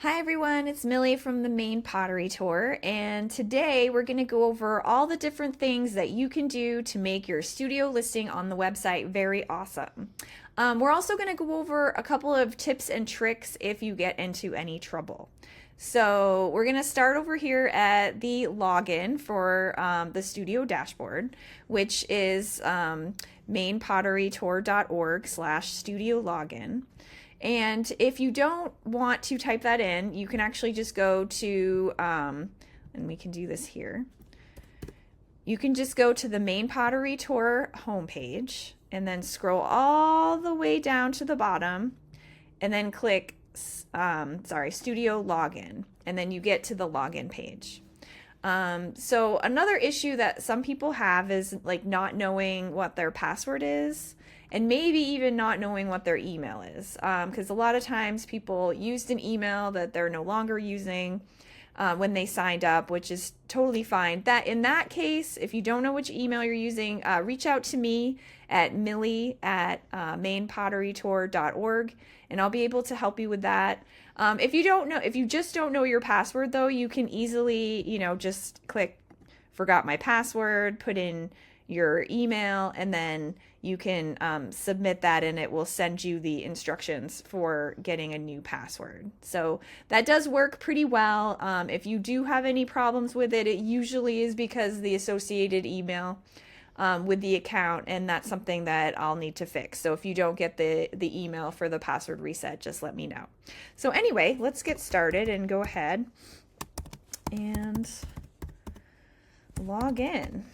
Hi everyone, it's Millie from the Maine Pottery Tour, and today we're going to go over all the different things that you can do to make your studio listing on the website very awesome. We're also going to go over a couple of tips and tricks if you get into any trouble. So we're going to start over here at the login for the studio dashboard, which is mainepotterytour.org/studio login. And if you don't want to type that in, you can actually just go to, and we can do this here. You can just go to the Maine Pottery Tour homepage and then scroll all the way down to the bottom and then click, Studio Login. And then you get to the login page. So another issue that some people have is like not knowing what their password is and maybe even not knowing what their email is. Because a lot of times people used an email that they're no longer using when they signed up, which is totally fine. That in that case, if you don't know which email you're using, reach out to me at millie@mainepotterytour.org and I'll be able to help you with that. If you just don't know your password though, you can easily, just click forgot my password, put in your email, and then you can submit that and it will send you the instructions for getting a new password. So that does work pretty well. If you do have any problems with it, it usually is because the associated email with the account, and that's something that I'll need to fix. So if you don't get the email for the password reset, just let me know. So anyway, let's get started and go ahead and log in.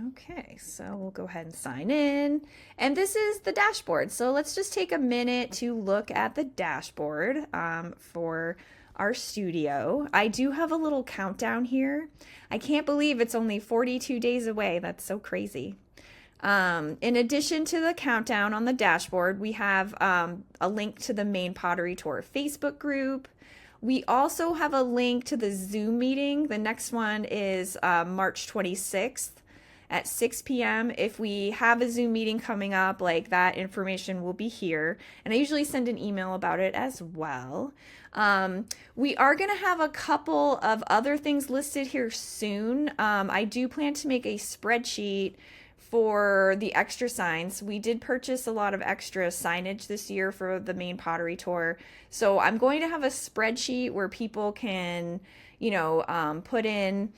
Okay, so we'll go ahead and sign in. And this is the dashboard. So let's just take a minute to look at the dashboard for our studio. I do have a little countdown here. I can't believe it's only 42 days away. That's so crazy. In addition to the countdown on the dashboard, we have a link to the Maine Pottery Tour Facebook group. We also have a link to the Zoom meeting. The next one is March 26th. At 6 p.m. If we have a Zoom meeting coming up, like that information will be here. And I usually send an email about it as well. We are going to have a couple of other things listed here soon. I do plan to make a spreadsheet for the extra signs. We did purchase a lot of extra signage this year for the Maine Pottery Tour. So I'm going to have a spreadsheet where people can, put in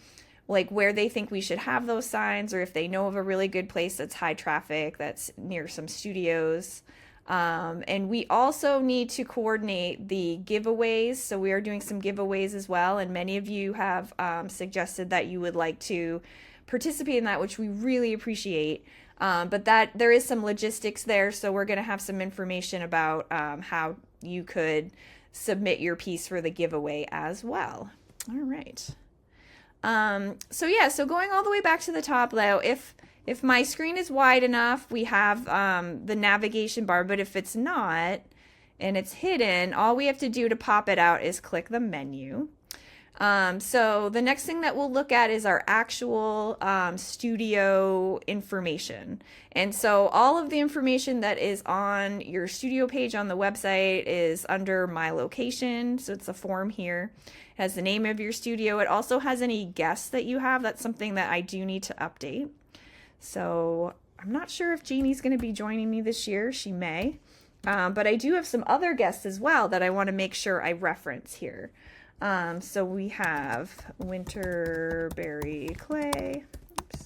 like where they think we should have those signs, or if they know of a really good place that's high traffic, that's near some studios. And we also need to coordinate the giveaways. So we are doing some giveaways as well. And many of you have suggested that you would like to participate in that, which we really appreciate. But that there is some logistics there. So we're going to have some information about how you could submit your piece for the giveaway as well. All right. So going all the way back to the top though, if my screen is wide enough, we have the navigation bar, but if it's not and it's hidden, all we have to do to pop it out is click the menu. So the next thing that we'll look at is our actual studio information. And so all of the information that is on your studio page on the website is under My Location. So it's a form here. It has the name of your studio. It also has any guests that you have. That's something that I do need to update. So I'm not sure if Jeannie's going to be joining me this year. She may. But I do have some other guests as well that I want to make sure I reference here. So we have Winterberry Clay. Oops.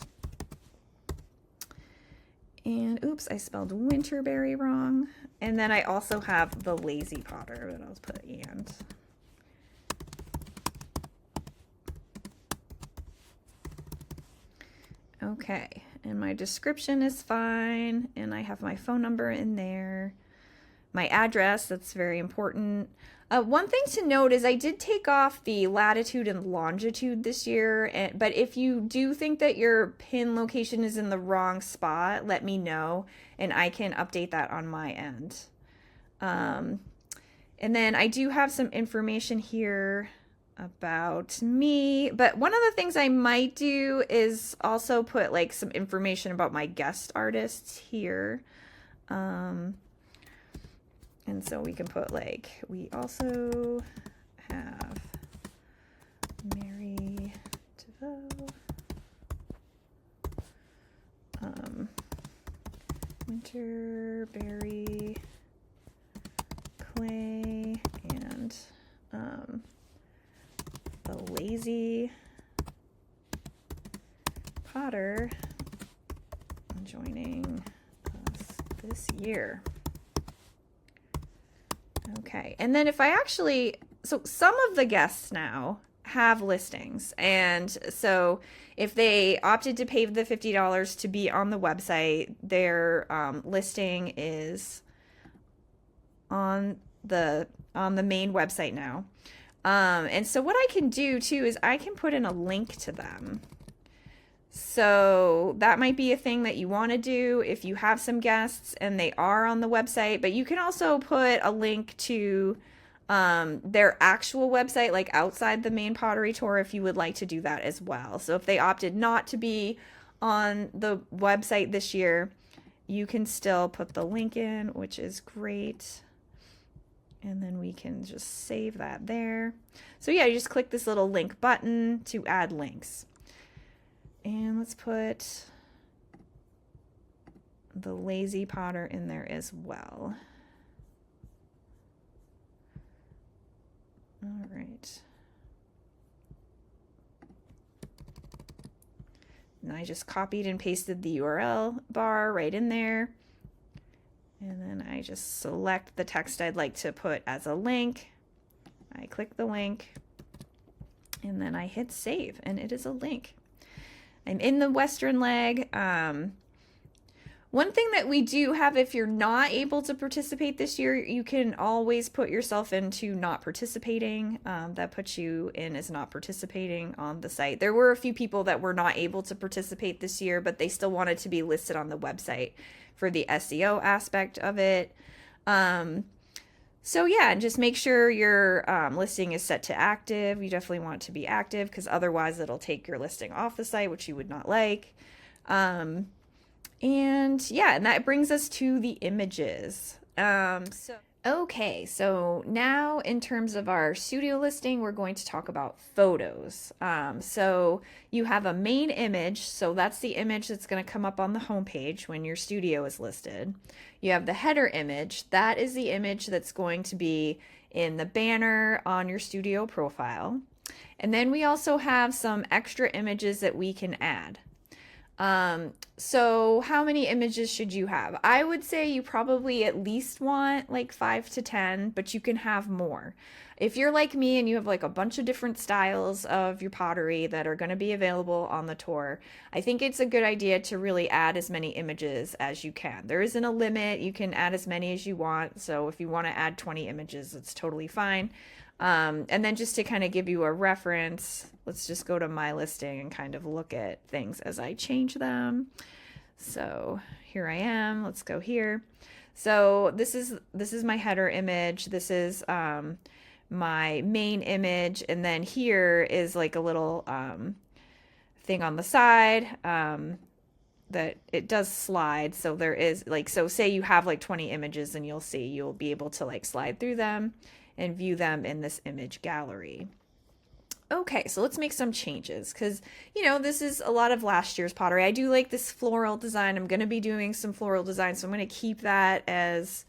And oops, I spelled Winterberry wrong. And then I also have the Lazy Potter, but I'll put and. Okay, and my description is fine, and I have my phone number in there. My address, that's very important. One thing to note is I did take off the latitude and longitude this year, but if you do think that your pin location is in the wrong spot, let me know, and I can update that on my end. And then I do have some information here about me. But one of the things I might do is also put like some information about my guest artists here. And so we can put like, we also have Mary DeVoe, Winterberry, Clay, and the Lazy Potter joining us this year. Okay, and then if I actually, so some of the guests now have listings, and so if they opted to pay the $50 to be on the website, their listing is on the main website now. And so what I can do too is I can put in a link to them. So that might be a thing that you want to do if you have some guests and they are on the website, but you can also put a link to their actual website, like outside the Maine Pottery Tour, if you would like to do that as well. So if they opted not to be on the website this year, you can still put the link in, which is great. And then we can just save that there. So yeah, you just click this little link button to add links. And let's put the Lazy Potter in there as well. All right. And I just copied and pasted the URL bar right in there. And then I just select the text I'd like to put as a link. I click the link and then I hit save and it is a link. I'm in the Western leg. One thing that we do have, if you're not able to participate this year, you can always put yourself into not participating. That puts you in as not participating on the site. There were a few people that were not able to participate this year, but they still wanted to be listed on the website for the SEO aspect of it. So yeah, and just make sure your listing is set to active. You definitely want it to be active because otherwise it'll take your listing off the site, which you would not like. And yeah, and that brings us to the images. Okay, so now in terms of our studio listing, we're going to talk about photos. So you have a main image, so that's the image that's going to come up on the homepage when your studio is listed. You have the header image, that is the image that's going to be in the banner on your studio profile. And then we also have some extra images that we can add. So how many images should you have? I would say you probably at least want like 5 to 10, but you can have more. If you're like me and you have like a bunch of different styles of your pottery that are going to be available on the tour, I think it's a good idea to really add as many images as you can. There isn't a limit. You can add as many as you want. So if you want to add 20 images, it's totally fine. And then just to kind of give you a reference, let's just go to my listing and kind of look at things as I change them. So here I am. Let's go here. So this is my header image. This is my main image, and then here is like a little thing on the side that it does slide. So there is like, so say you have like 20 images, and you'll be able to like slide through them and view them in this image gallery. Okay, so let's make some changes because, you know, this is a lot of last year's pottery. I do like this floral design. I'm going to be doing some floral design, so I'm going to keep that as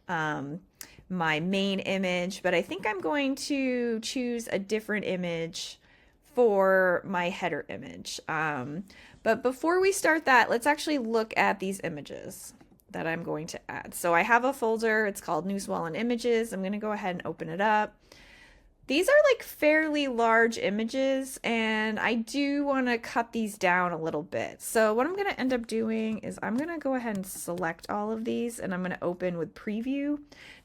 my main image, but I think I'm going to choose a different image for my header image. But before we start that, let's actually look at these images that I'm going to add. So I have a folder, it's called New Swollen Images. I'm going to go ahead and open it up. These are like fairly large images, and I do want to cut these down a little bit. So what I'm going to end up doing is I'm going to go ahead and select all of these, and I'm going to open with Preview.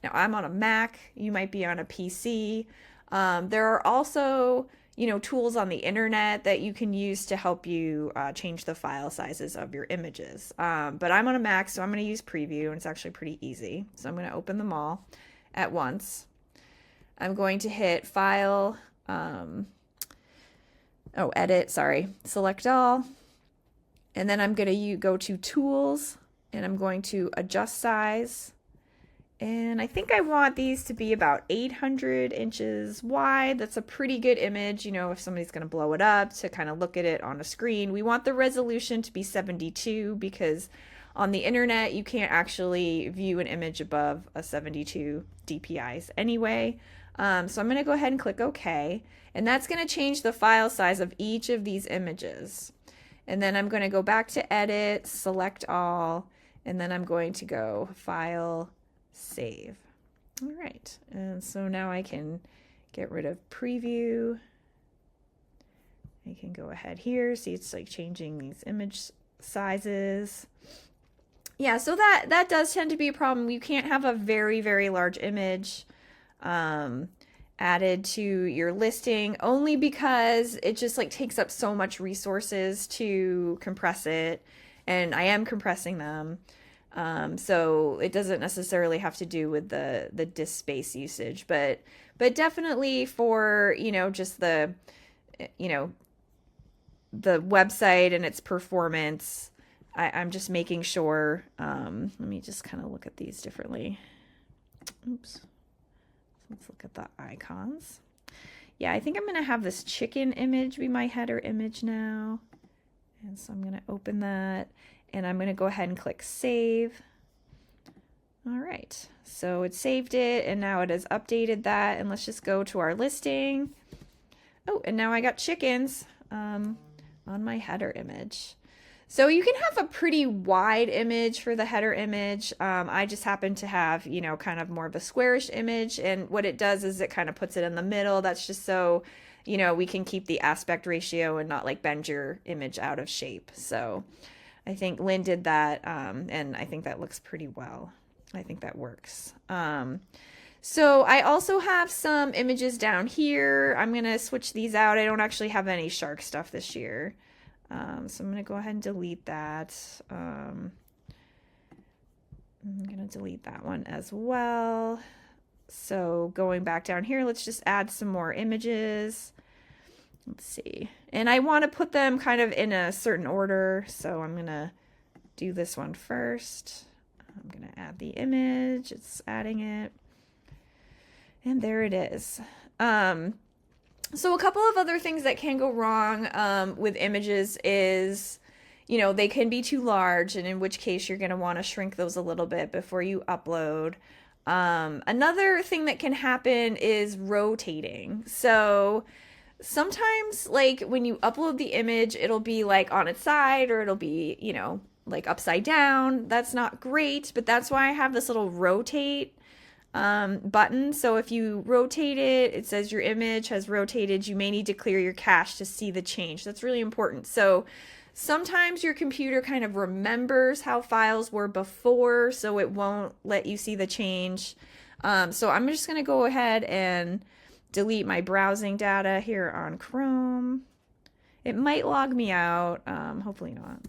Now I'm on a Mac, you might be on a PC. There are also, you know, tools on the internet that you can use to help you change the file sizes of your images. But I'm on a Mac, so I'm going to use Preview, and it's actually pretty easy. So I'm going to open them all at once. I'm going to hit File, edit, sorry, select all. And then I'm going to go to tools and I'm going to adjust size. And I think I want these to be about 800 inches wide. That's a pretty good image, you know, if somebody's going to blow it up to kind of look at it on a screen. We want the resolution to be 72 because on the internet, you can't actually view an image above a 72 DPIs anyway. So I'm going to go ahead and click OK. And that's going to change the file size of each of these images. And then I'm going to go back to edit, select all, and then I'm going to go file, save. All right, and so now I can get rid of preview. I can go ahead here, see it's like changing these image sizes. Yeah, so that does tend to be a problem. You can't have a very, very large image added to your listing only because it just like takes up so much resources to compress it, and I am compressing them. So it doesn't necessarily have to do with the disk space usage, but definitely for, you know, just the, you know, the website and its performance, I'm just making sure, let me just kind of look at these differently. Oops. Let's look at the icons. Yeah, I think I'm going to have this chicken image be my header image now. And so I'm going to open that and I'm going to go ahead and click save. All right, so it saved it and now it has updated that. And let's just go to our listing. Oh, and now I got chickens on my header image. So you can have a pretty wide image for the header image. I just happen to have, you know, kind of more of a squarish image. And what it does is it kind of puts it in the middle. That's just so, you know, we can keep the aspect ratio and not like bend your image out of shape. So I think Lynn did that. And I think that looks pretty well. I think that works. So I also have some images down here. I'm going to switch these out. I don't actually have any shark stuff this year. So I'm going to go ahead and delete that. I'm going to delete that one as well. So going back down here, let's just add some more images. Let's see. And I want to put them kind of in a certain order. So I'm going to do this one first. I'm going to add the image. It's adding it. And there it is. So a couple of other things that can go wrong with images is, you know, they can be too large, and in which case you're going to want to shrink those a little bit before you upload. Another thing that can happen is rotating. So sometimes, like, when you upload the image, it'll be like on its side or it'll be, you know, like upside down. That's not great, but that's why I have this little rotate button. So if you rotate it, it says your image has rotated. You may need to clear your cache to see the change. That's really important. So sometimes your computer kind of remembers how files were before, so it won't let you see the change. So I'm just going to go ahead and delete my browsing data here on Chrome. It might log me out. Hopefully not.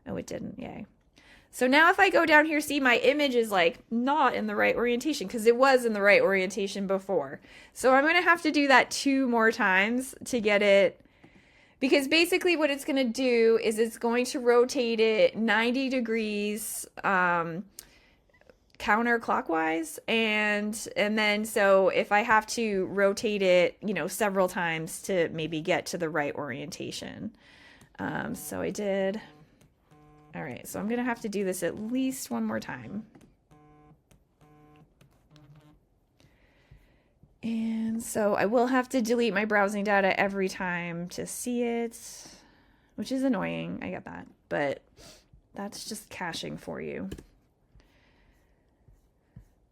Oh, it didn't. Yay. So now if I go down here, see my image is like not in the right orientation because it was in the right orientation before. So I'm going to have to do that 2 more times to get it, because basically what it's going to do is it's going to rotate it 90 degrees counterclockwise. And then so if I have to rotate it, you know, several times to maybe get to the right orientation. So I did. All right, so I'm going to have to do this at least 1 more time. And so I will have to delete my browsing data every time to see it, which is annoying. I get that, but that's just caching for you.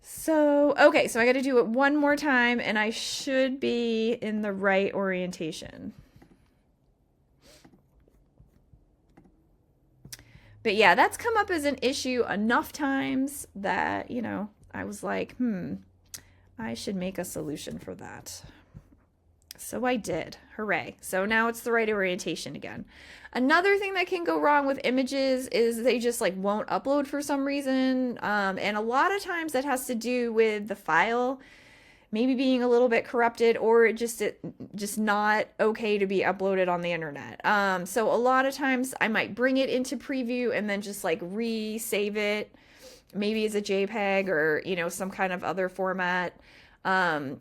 So, okay, so I got to do it 1 more time and I should be in the right orientation. But yeah, that's come up as an issue enough times that, you know, I was like, I should make a solution for that. So I did. Hooray. So now it's the right orientation again. Another thing that can go wrong with images is they just like won't upload for some reason. And a lot of times that has to do with the file. maybe being a little bit corrupted, or just not okay to be uploaded on the internet. So a lot of times I might bring it into preview and then just like re-save it, maybe as a JPEG or, you know, some kind of other format.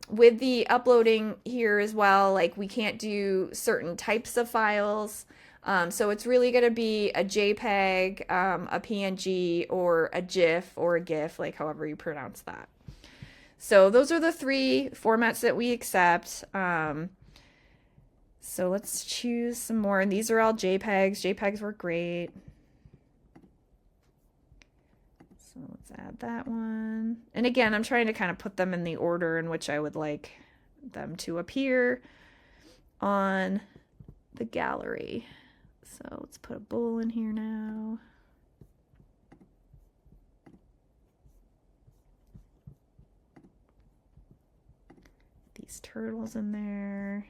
With the uploading here as well, like we can't do certain types of files. So it's really going to be a JPEG, a PNG, or a GIF or a GIF, like however you pronounce that. So those are the 3 formats that we accept. So let's choose some more. And these are all JPEGs. JPEGs work great. So let's add that one. And again, I'm trying to kind of put them in the order in which I would like them to appear on the gallery. So let's put a bull in here now. These turtles in there.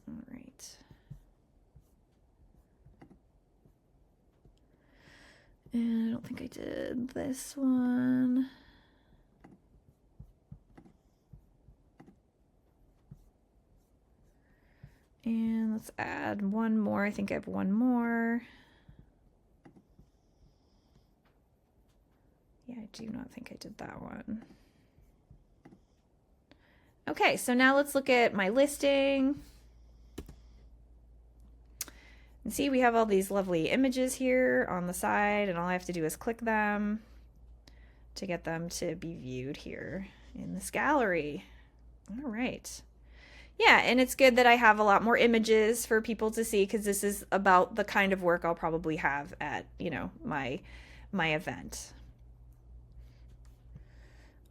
All right. And I don't think I did this one. And let's add one more. I think I have one more. Yeah, I do not think I did that one. Okay, so now let's look at my listing. And see, we have all these lovely images here on the side, and all I have to do is click them to get them to be viewed here in this gallery. All right. Yeah, and it's good that I have a lot more images for people to see, because this is about the kind of work I'll probably have at, you know, my event.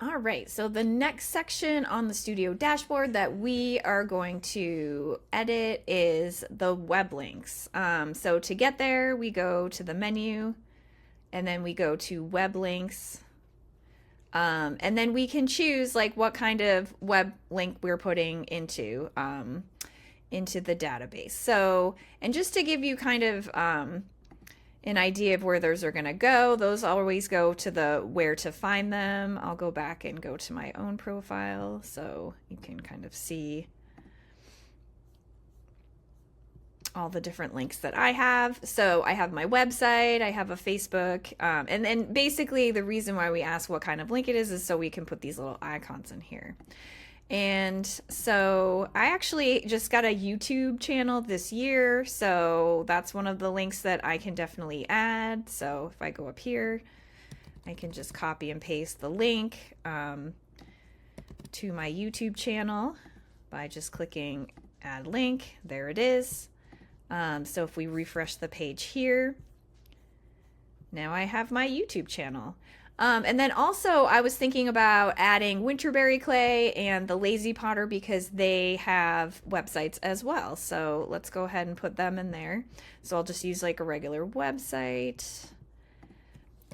All right, so the next section on the studio dashboard that we are going to edit is the web links. So to get there, we go to the menu, and then we go to web links. And then we can choose like what kind of web link we're putting into the database. So, and just to give you kind of an idea of where those are going to go, those always go to the where to find them. I'll go back and go to my own profile so you can kind of see all the different links that I have. So I have my website, I have a Facebook, and then basically the reason why we ask what kind of link it is so we can put these little icons in here. And so I actually just got a YouTube channel this year, so that's one of the links that I can definitely add. So if I go up here, I can just copy and paste the link to my YouTube channel by just clicking add link. There it is. So if we refresh the page here, now I have my YouTube channel. And then also I was thinking about adding Winterberry Clay and the Lazy Potter because they have websites as well. So let's go ahead and put them in there. So I'll just use like a regular website.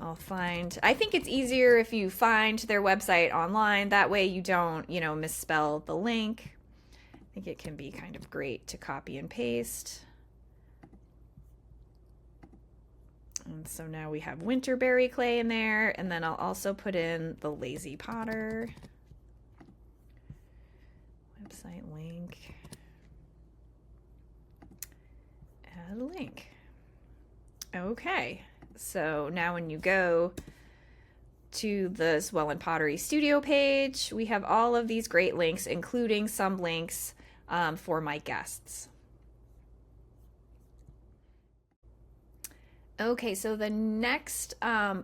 I think it's easier if you find their website online. That way you don't, you know, misspell the link. I think it can be kind of great to copy and paste. And so now we have Winterberry Clay in there, and then I'll also put in the Lazy Potter website link. Add a link. Okay, so now when you go to the Swell & Pottery Studio page, we have all of these great links, including some links for my guests. Okay, so the next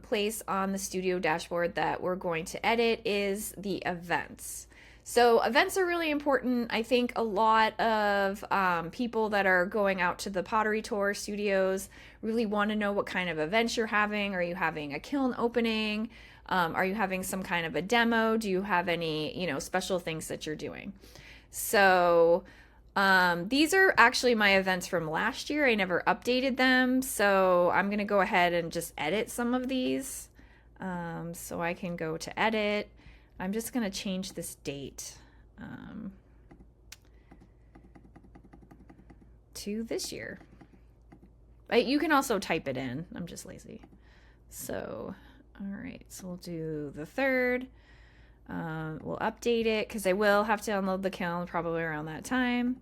place on the studio dashboard that we're going to edit is the events. So events are really important. I think a lot of people that are going out to the Pottery Tour studios really want to know what kind of events you're having. Are you having a kiln opening? Are you having some kind of a demo? Do you have any, you know, special things that you're doing? So these are actually my events from last year. I never updated them, so I'm going to go ahead and just edit some of these. So I can go to edit. I'm just going to change this date to this year. But you can also type it in. I'm just lazy. So, All right, so we'll do the 3rd. We'll update it because I will have to unload the kiln probably around that time.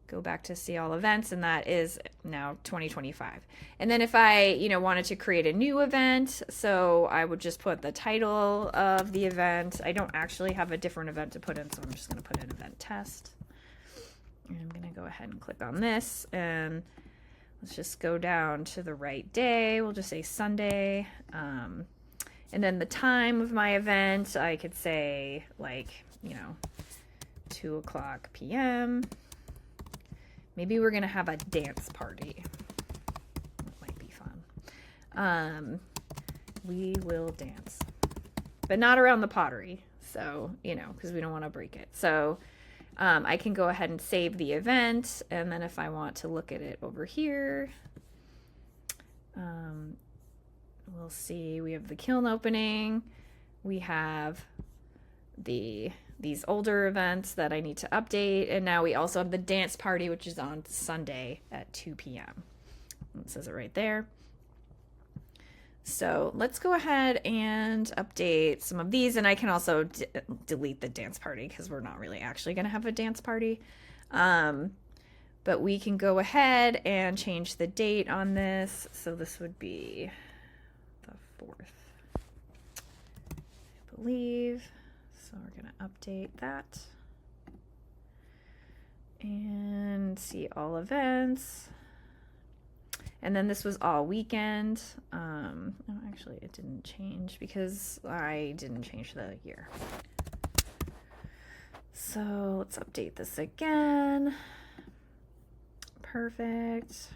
Go back to see all events, and that is now 2025. And then if I, wanted to create a new event, so I would just put the title of the event. I don't actually have a different event to put in, so I'm just going to put in event test. And I'm going to go ahead and click on this, and let's just go down to the right day. We'll just say Sunday. And then the time of my event, I could say 2:00 p.m. Maybe we're going to have a dance party. That might be fun. We will dance, but not around the pottery. So, because we don't want to break it. So I can go ahead and save the event. And then if I want to look at it over here, we'll see we have the kiln opening. We have these older events that I need to update. And now we also have the dance party, which is on Sunday at 2 p.m. It says it right there. So let's go ahead and update some of these. And I can also delete the dance party because we're not really actually going to have a dance party. But we can go ahead and change the date on this. So this would be the 4th, I believe. So we're going to update that and see all events. And then this was all weekend. Actually, it didn't change because I didn't change the year. So let's update this again. Perfect.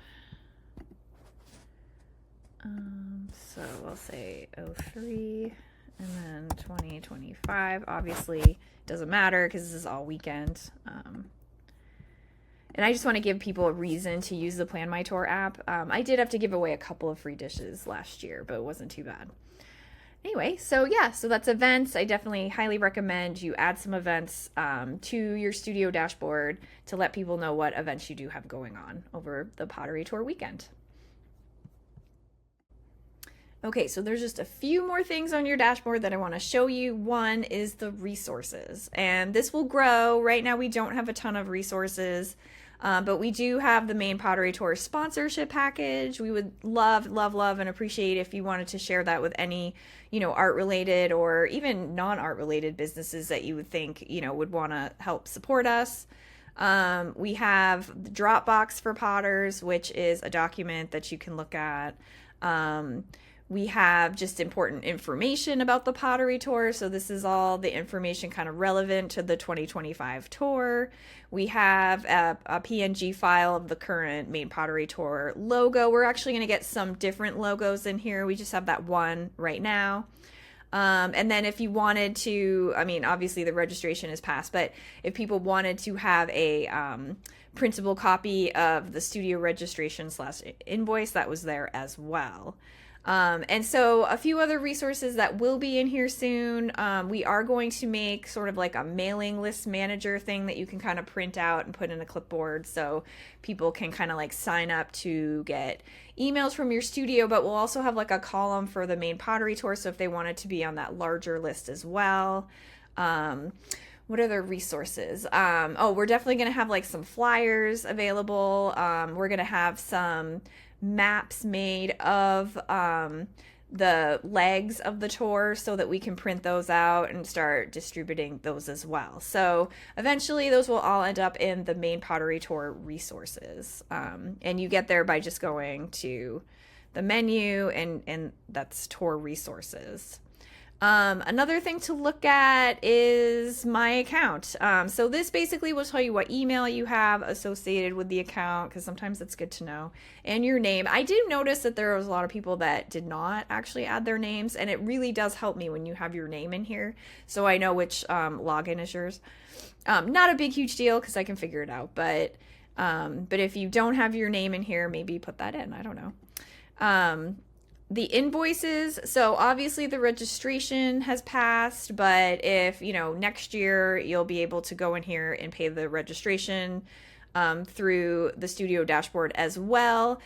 So I'll say 03 and then 2025. Obviously, doesn't matter because this is all weekend. And I just want to give people a reason to use the Plan My Tour app. I did have to give away a couple of free dishes last year, but it wasn't too bad. Anyway, so that's events. I definitely highly recommend you add some events to your studio dashboard to let people know what events you do have going on over the Pottery Tour weekend. Okay, so there's just a few more things on your dashboard that I want to show you. One is the resources, and this will grow. Right now we don't have a ton of resources, but we do have the Maine Pottery Tour sponsorship package. We would love, love, love and appreciate if you wanted to share that with any, art related or even non-art related businesses that you would think, would want to help support us. We have the Dropbox for Potters, which is a document that you can look at. We have just important information about the Pottery Tour. So this is all the information kind of relevant to the 2025 tour. We have a PNG file of the current Maine Pottery Tour logo. We're actually going to get some different logos in here. We just have that one right now. And then if you wanted to, obviously the registration is passed, but if people wanted to have a printable copy of the studio registration / invoice, that was there as well. And so a few other resources that will be in here soon. We are going to make sort of like a mailing list manager thing that you can kind of print out and put in a clipboard so people can kind of like sign up to get emails from your studio, but we'll also have like a column for the Maine Pottery Tour. So if they wanted to be on that larger list as well. What other resources? We're definitely going to have like some flyers available. We're going to have some maps made of the legs of the tour so that we can print those out and start distributing those as well. So eventually those will all end up in the Maine Pottery Tour resources. And you get there by just going to the menu and that's tour resources. Another thing to look at is my account. So this basically will tell you what email you have associated with the account, because sometimes it's good to know, and your name. I did notice that there was a lot of people that did not actually add their names, and it really does help me when you have your name in here, so I know which login is yours. Not a big, huge deal because I can figure it out, but if you don't have your name in here, maybe put that in. I don't know. The invoices, so obviously the registration has passed, but if, next year you'll be able to go in here and pay the registration through the studio dashboard as well.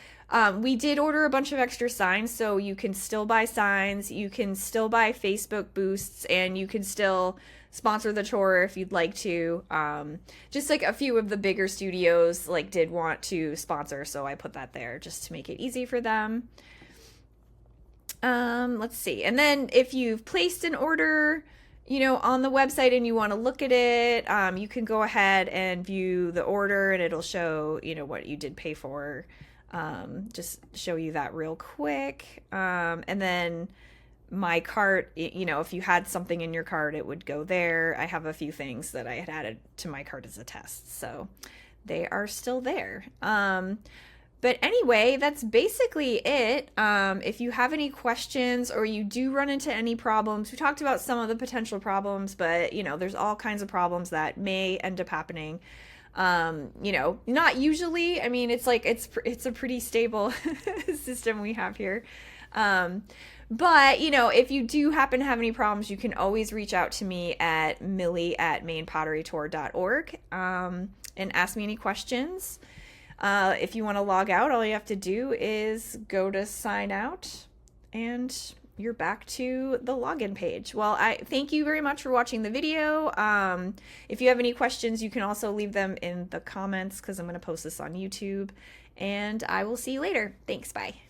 We did order a bunch of extra signs, so you can still buy signs, you can still buy Facebook boosts, and you can still sponsor the tour if you'd like to. Just like a few of the bigger studios like did want to sponsor, so I put that there just to make it easy for them. Let's see. And then if you've placed an order, on the website and you want to look at it, you can go ahead and view the order and it'll show, what you did pay for. Just show you that real quick. And then my cart, if you had something in your cart, it would go there. I have a few things that I had added to my cart as a test, so they are still there. But anyway, that's basically it. If you have any questions or you do run into any problems, we talked about some of the potential problems, but there's all kinds of problems that may end up happening. Not usually. I mean, it's a pretty stable system we have here. But, if you do happen to have any problems, you can always reach out to me at millie@mainepotterytour.org, and ask me any questions. If you want to log out, all you have to do is go to sign out and you're back to the login page. Well, I thank you very much for watching the video. If you have any questions, you can also leave them in the comments because I'm going to post this on YouTube, and I will see you later. Thanks. Bye.